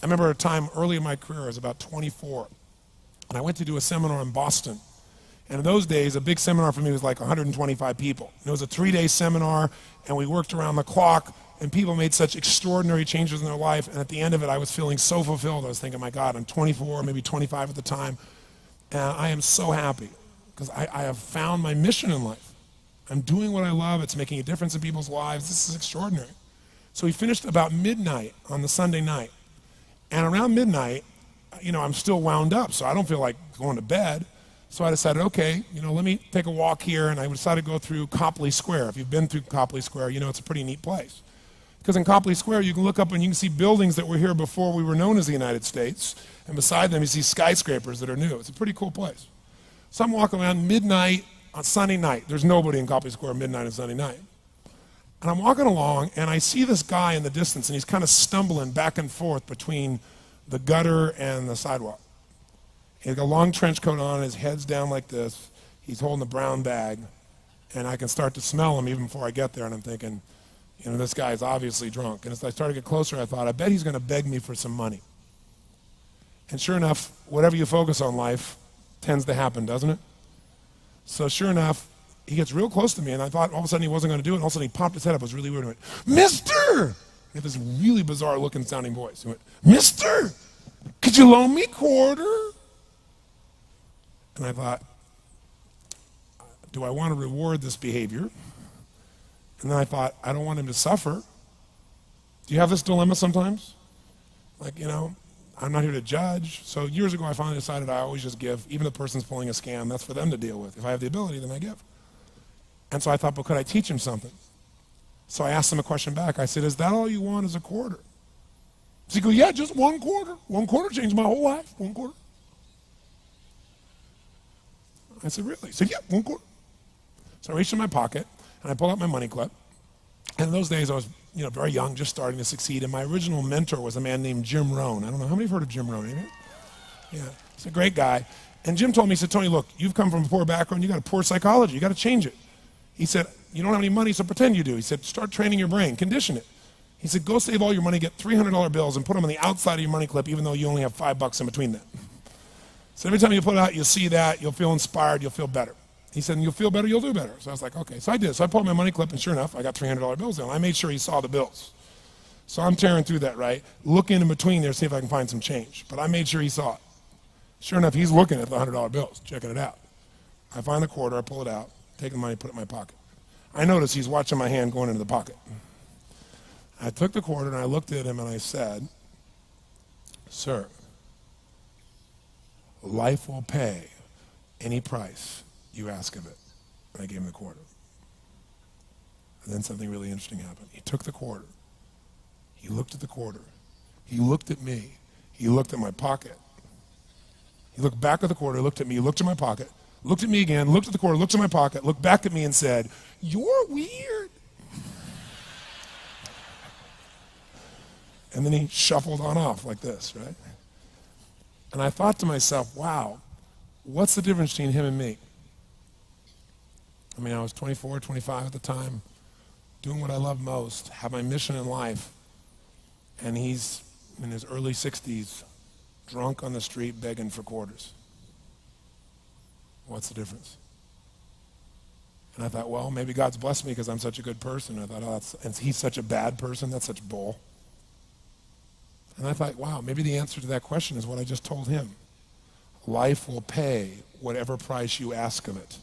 I remember a time early in my career, I was about 24, and I went to do a seminar in Boston. And in those days, a big seminar for me was like 125 people. And it was a 3-day seminar, and we worked around the clock, and people made such extraordinary changes in their life. And at the end of it, I was feeling so fulfilled. I was thinking, my God, I'm 24, maybe 25 at the time, and I am so happy because I have found my mission in life. I'm doing what I love. It's making a difference in people's lives. This is extraordinary. So we finished about midnight on the Sunday night. And around midnight, I'm still wound up, so I don't feel like going to bed. So I decided, okay, let me take a walk here, and I decided to go through Copley Square. If you've been through Copley Square, it's a pretty neat place. Because in Copley Square, you can look up and you can see buildings that were here before we were known as the United States, and beside them you see skyscrapers that are new. It's a pretty cool place. So I'm walking around midnight on Sunday night. There's nobody in Copley Square midnight on Sunday night. And I'm walking along, and I see this guy in the distance, and he's kind of stumbling back and forth between the gutter and the sidewalk. He's got a long trench coat on, his head's down like this. He's holding a brown bag, and I can start to smell him even before I get there, and I'm thinking, this guy's obviously drunk. And as I started to get closer, I thought, I bet he's going to beg me for some money. And sure enough, whatever you focus on life tends to happen, doesn't it? So sure enough, he gets real close to me, and I thought all of a sudden he wasn't going to do it, and all of a sudden he popped his head up. It was really weird. He went, "Mister!" He had this really bizarre looking sounding voice. He went, "Mister, could you loan me a quarter?" And I thought, do I want to reward this behavior? And then I thought, I don't want him to suffer. Do you have this dilemma sometimes? Like, I'm not here to judge. So years ago, I finally decided I always just give. Even if the person's pulling a scam, that's for them to deal with. If I have the ability, then I give. And so I thought, but could I teach him something? So I asked him a question back. I said, is that all you want is a quarter? So he goes, yeah, just one quarter. One quarter changed my whole life. One quarter. I said, really? He said, yeah, one quarter. So I reached in my pocket, and I pulled out my money clip. And in those days, I was very young, just starting to succeed. And my original mentor was a man named Jim Rohn. I don't know, how many have heard of Jim Rohn? Anybody? Yeah, he's a great guy. And Jim told me, he said, Tony, look, you've come from a poor background. You got a poor psychology. You got to change it. He said, you don't have any money, so pretend you do. He said, start training your brain, condition it. He said, go save all your money, get $300 bills, and put them on the outside of your money clip, even though you only have $5 in between them. So every time you put it out, you'll see that, you'll feel inspired, you'll feel better. He said, and you'll feel better, you'll do better. So I was like, okay. So I did. So I pulled my money clip, and sure enough, I got $300 bills in. I made sure he saw the bills. So I'm tearing through that, right? Looking in between there to see if I can find some change. But I made sure he saw it. Sure enough, he's looking at the $100 bills, checking it out. I find the quarter, I pull it out, take the money, put it in my pocket. I notice he's watching my hand going into the pocket. I took the quarter, and I looked at him, and I said, sir, life will pay any price you ask of it. And I gave him the quarter. And then something really interesting happened. He took the quarter. He looked at the quarter. He looked at me. He looked at my pocket. He looked back at the quarter, looked at me, looked at my pocket, looked at me again, looked at the quarter, looked at my pocket, looked back at me and said, you're weird. And then he shuffled on off like this, right? And I thought to myself, wow, what's the difference between him and me? I mean, I was 24, 25 at the time, doing what I love most, have my mission in life, and he's in his early 60s, drunk on the street begging for quarters. What's the difference? And I thought, well, maybe God's blessed me because I'm such a good person. I thought, and he's such a bad person, that's such bull. And I thought, wow, maybe the answer to that question is what I just told him. Life will pay whatever price you ask of it.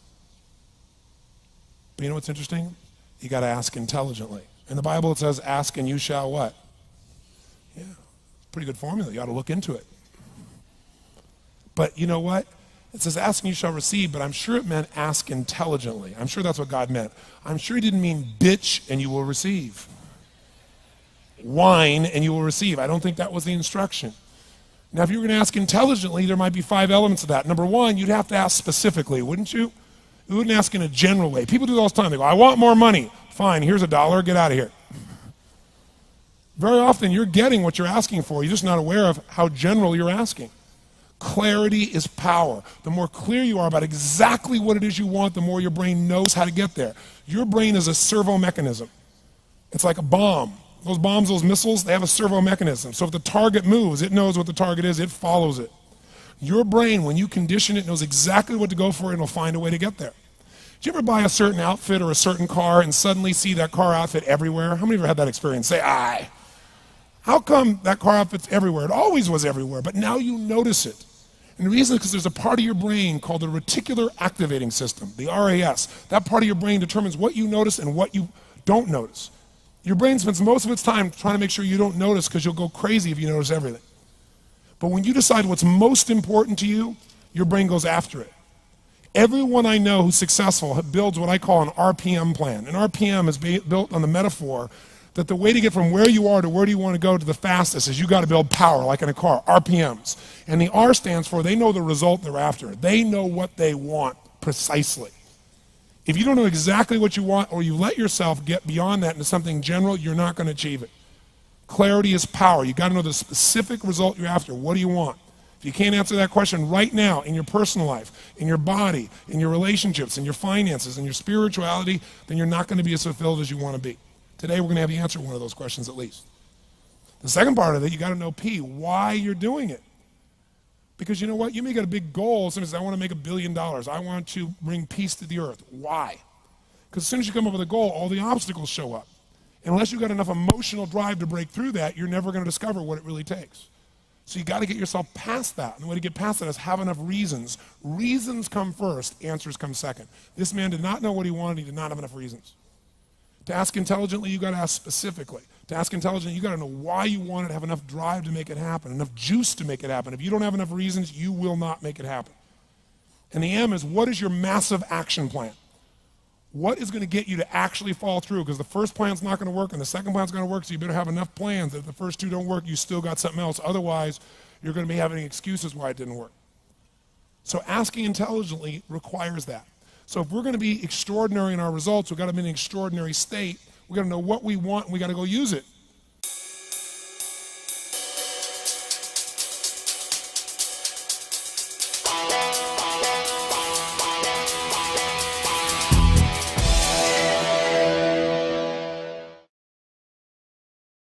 But you know what's interesting? You got to ask intelligently. In the Bible it says, ask and you shall what? Yeah, pretty good formula. You ought to look into it. But you know what? It says ask and you shall receive, but I'm sure it meant ask intelligently. I'm sure that's what God meant. I'm sure he didn't mean bitch and you will receive. Whine and you will receive. I don't think that was the instruction. Now, if you were going to ask intelligently, there might be 5 elements of that. Number one, you'd have to ask specifically, wouldn't you? You wouldn't ask in a general way. People do that all the time. They go, I want more money. Fine, here's $1, get out of here. Very often, you're getting what you're asking for. You're just not aware of how general you're asking. Clarity is power. The more clear you are about exactly what it is you want, the more your brain knows how to get there. Your brain is a servo mechanism. It's like a bomb. those bombs, those missiles, they have a servo mechanism. So if the target moves, it knows what the target is, it follows it. Your brain, when you condition it, knows exactly what to go for and it'll find a way to get there. Did you ever buy a certain outfit or a certain car and suddenly see that car outfit everywhere? How many of you have had that experience? Say, aye. How come that car outfit's everywhere? It always was everywhere, but now you notice it. And the reason is because there's a part of your brain called the reticular activating system, the RAS. That part of your brain determines what you notice and what you don't notice. Your brain spends most of its time trying to make sure you don't notice because you'll go crazy if you notice everything. But when you decide what's most important to you, your brain goes after it. Everyone I know who's successful builds what I call an RPM plan. An RPM is built on the metaphor that the way to get from where you are to where do you want to go to the fastest is you got to build power, like in a car, RPMs. And the R stands for they know the result they're after. They know what they want precisely. If you don't know exactly what you want or you let yourself get beyond that into something general, you're not going to achieve it. Clarity is power. You got to know the specific result you're after. What do you want? If you can't answer that question right now in your personal life, in your body, in your relationships, in your finances, in your spirituality, then you're not going to be as fulfilled as you want to be. Today we're going to have you answer one of those questions at least. The second part of it, you got to know P, why you're doing it. Because you know what? You may get a big goal. Somebody says, I want to make $1 billion. I want to bring peace to the earth. Why? Because as soon as you come up with a goal, all the obstacles show up. And unless you've got enough emotional drive to break through that, you're never going to discover what it really takes. So you got to get yourself past that. And the way to get past that is have enough reasons. Reasons come first, answers come second. This man did not know what he wanted. He did not have enough reasons. To ask intelligently, you got to ask specifically. To ask intelligently, you got to know why you want it, have enough drive to make it happen, enough juice to make it happen. If you don't have enough reasons, you will not make it happen. And the M is, what is your massive action plan? What is going to get you to actually fall through? Because the first plan's not going to work and the second plan's going to work, so you better have enough plans that if the first two don't work, you still got something else. Otherwise, you're going to be having excuses why it didn't work. So asking intelligently requires that. So if we're going to be extraordinary in our results, we've got to be in an extraordinary state. We've got to know what we want and we've got to go use it.